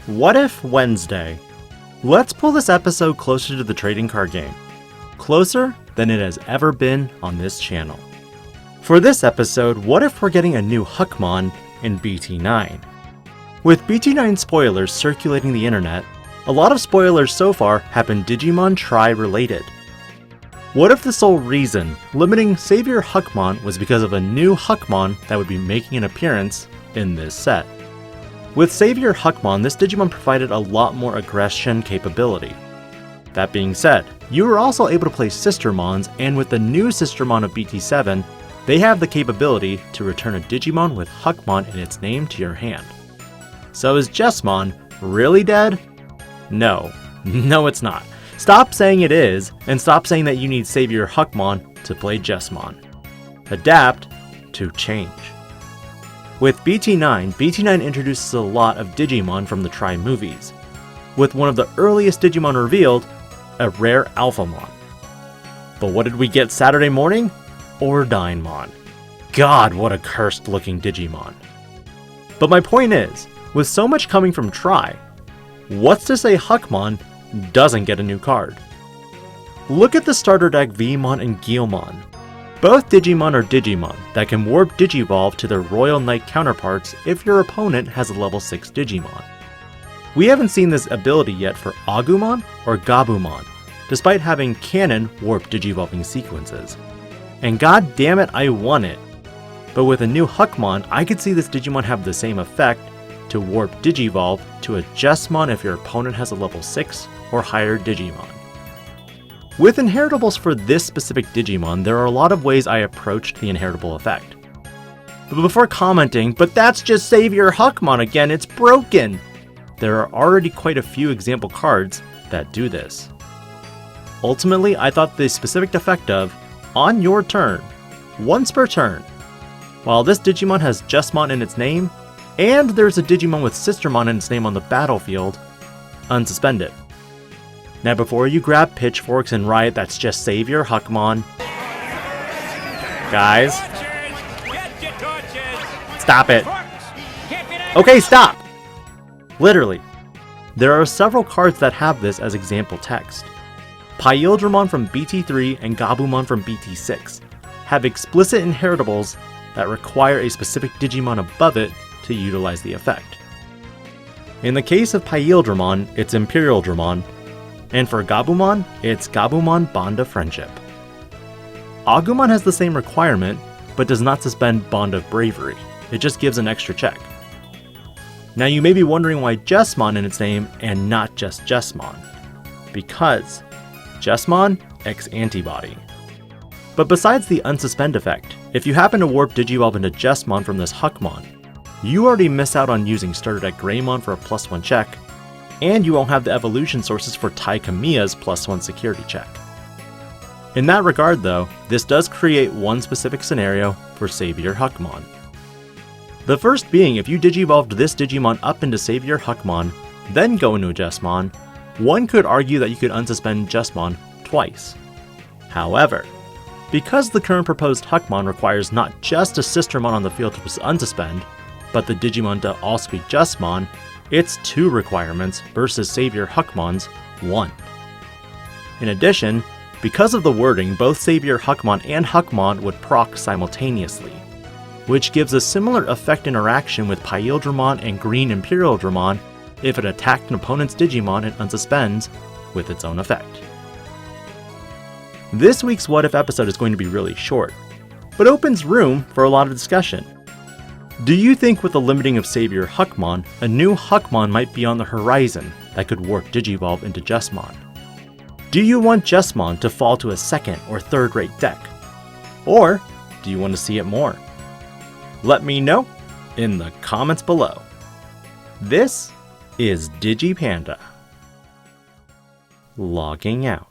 What If Wednesday? Let's pull this episode closer to the trading card game. Closer than it has ever been on this channel. For this episode, what if we're getting a new Huckmon in BT9? With BT9 spoilers circulating the internet, a lot of spoilers so far have been Digimon Tri related. What if the sole reason limiting Saviorhuckmon was because of a new Huckmon that would be making an appearance in this set? With Saviorhuckmon, this Digimon provided a lot more aggression capability. That being said, you were also able to play Sistermons, and with the new Sistermon of BT7, they have the capability to return a Digimon with Huckmon in its name to your hand. So is Jesmon really dead? No, it's not. Stop saying it is, and stop saying that you need Saviorhuckmon to play Jesmon. Adapt to change. With BT9 introduces a lot of Digimon from the Tri movies, with one of the earliest Digimon revealed, a rare Alphamon. But what did we get Saturday morning? Ordinemon. God, what a cursed looking Digimon. But my point is, with so much coming from Tri, what's to say Huckmon doesn't get a new card? Look at the starter deck Vmon and Guilmon. Both Digimon are Digimon that can warp Digivolve to their Royal Knight counterparts if your opponent has a level 6 Digimon. We haven't seen this ability yet for Agumon or Gabumon, despite having canon warp Digivolving sequences. And god damn it, I want it! But with a new Huckmon, I could see this Digimon have the same effect to warp Digivolve to a Jesmon if your opponent has a level 6 or higher Digimon. With inheritables for this specific Digimon, there are a lot of ways I approached the inheritable effect. But before commenting, but that's just Saviorhuckmon again, it's broken! There are already quite a few example cards that do this. Ultimately, I thought the specific effect of, on your turn, once per turn, while this Digimon has Jesmon in its name, and there's a Digimon with Sistermon in its name on the battlefield, unsuspend it. Now before you grab pitchforks and riot, that's just Saviorhuckmon. Guys. Stop it. Okay, stop! Literally. There are several cards that have this as example text. Paildramon from BT3 and Gabumon from BT6 have explicit inheritables that require a specific Digimon above it to utilize the effect. In the case of Paildramon, it's Imperial Dramon, and for Gabumon, it's Gabumon Bond of Friendship. Agumon has the same requirement, but does not suspend Bond of Bravery, it just gives an extra check. Now you may be wondering why Jesmon in its name and not just Jesmon. Because Jesmon, X-Antibody. But besides the unsuspend effect, if you happen to warp Digivolve into Jesmon from this Huckmon, you already miss out on using starter deck Greymon for a +1 check, and you won't have the evolution sources for Tai Kamiya's +1 security check. In that regard though, this does create one specific scenario for Saviorhuckmon. The first being if you Digivolved this Digimon up into Saviorhuckmon, then go into a Jesmon, one could argue that you could unsuspend Jesmon twice. However, because the current proposed Huckmon requires not just a Sistermon on the field to unsuspend, but the Digimon to also be Jesmon, it's 2 requirements versus Saviorhuckmon's 1. In addition, because of the wording, both Saviorhuckmon and Huckmon would proc simultaneously, which gives a similar effect interaction with Paildramon and Green Imperial Dramon if it attacked an opponent's Digimon and unsuspends with its own effect. This week's What If episode is going to be really short, but opens room for a lot of discussion. Do you think with the limiting of Saviorhuckmon, a new Huckmon might be on the horizon that could warp Digivolve into Jesmon? Do you want Jesmon to fall to a 2nd or 3rd rate deck? Or do you want to see it more? Let me know in the comments below. This is DIGI-PANDA. Logging out.